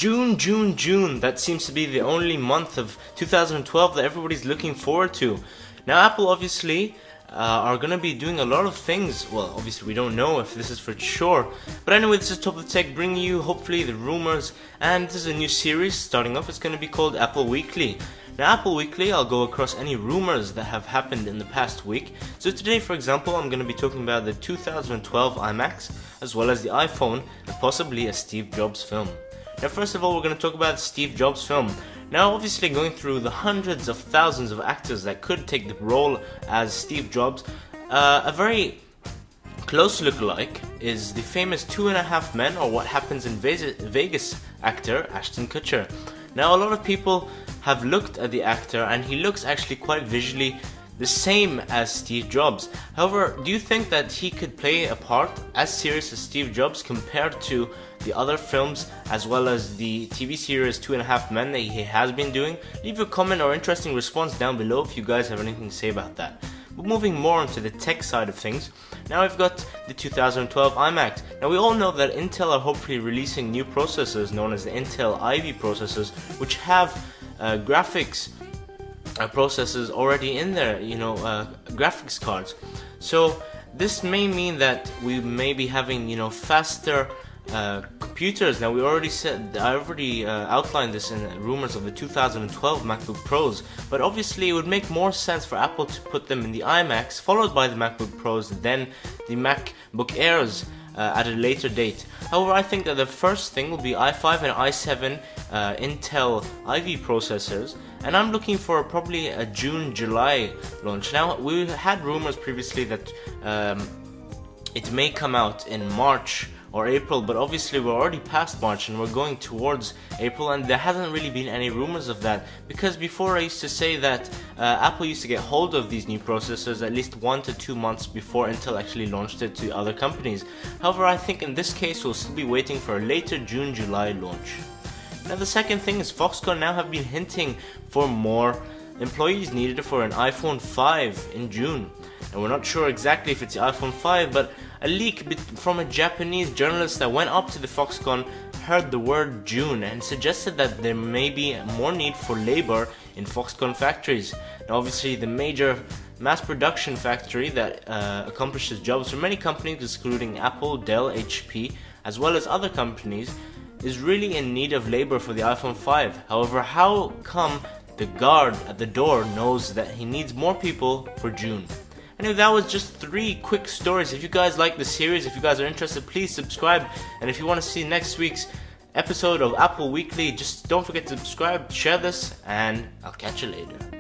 June. That seems to be the only month of 2012 that everybody's looking forward to. Now, Apple obviously are going to be doing a lot of things. Well, obviously we don't know if this is for sure. But anyway, this is Top of the Tech bringing you hopefully the rumors. And this is a new series starting off. It's going to be called Apple Weekly. Now, Apple Weekly, I'll go across any rumors that have happened in the past week. So today, for example, I'm going to be talking about the 2012 iMacs, as well as the iPhone, and possibly a Steve Jobs film. Now, first of all, we're going to talk about the Steve Jobs film. Now, obviously, going through the hundreds of thousands of actors that could take the role as Steve Jobs, a very close lookalike is the famous 2.5 Men, or What Happens in Vegas actor, Ashton Kutcher. Now, a lot of people have looked at the actor, and he looks actually quite visually the same as Steve Jobs. However, do you think that he could play a part as serious as Steve Jobs compared to the other films as well as the TV series 2.5 Men that he has been doing? Leave a comment or interesting response down below if you guys have anything to say about that. But moving more onto the tech side of things, now we've got the 2012 iMac. Now, we all know that Intel are hopefully releasing new processors known as the Intel Ivy processors, which have graphics processors already in there, graphics cards. So this may mean that we may be having, faster computers. Now, I already outlined this in rumors of the 2012 MacBook Pros, but obviously it would make more sense for Apple to put them in the iMacs, followed by the MacBook Pros, then the MacBook Airs at a later date. However, I think that the first thing will be i5 and i7 Intel Ivy processors, and I'm looking for probably a June-July launch. Now, we had rumors previously that it may come out in March or April, but obviously we're already past March and we're going towards April, and there hasn't really been any rumors of that, because before I used to say that Apple used to get hold of these new processors at least 1 to 2 months before Intel actually launched it to other companies. However, I think in this case we'll still be waiting for a later June-July launch. Now, the second thing is Foxconn now have been hinting for more employees needed for an iPhone 5 in June. And we're not sure exactly if it's the iPhone 5, but a leak from a Japanese journalist that went up to the Foxconn heard the word June and suggested that there may be more need for labor in Foxconn factories. Now, obviously, the major mass production factory that accomplishes jobs for many companies, including Apple, Dell, HP, as well as other companies, is really in need of labor for the iPhone 5. However, how come the guard at the door knows that he needs more people for June? Anyway, that was just 3 quick stories. If you guys like the series, if you guys are interested, please subscribe. And if you want to see next week's episode of Apple Weekly, just don't forget to subscribe, share this, and I'll catch you later.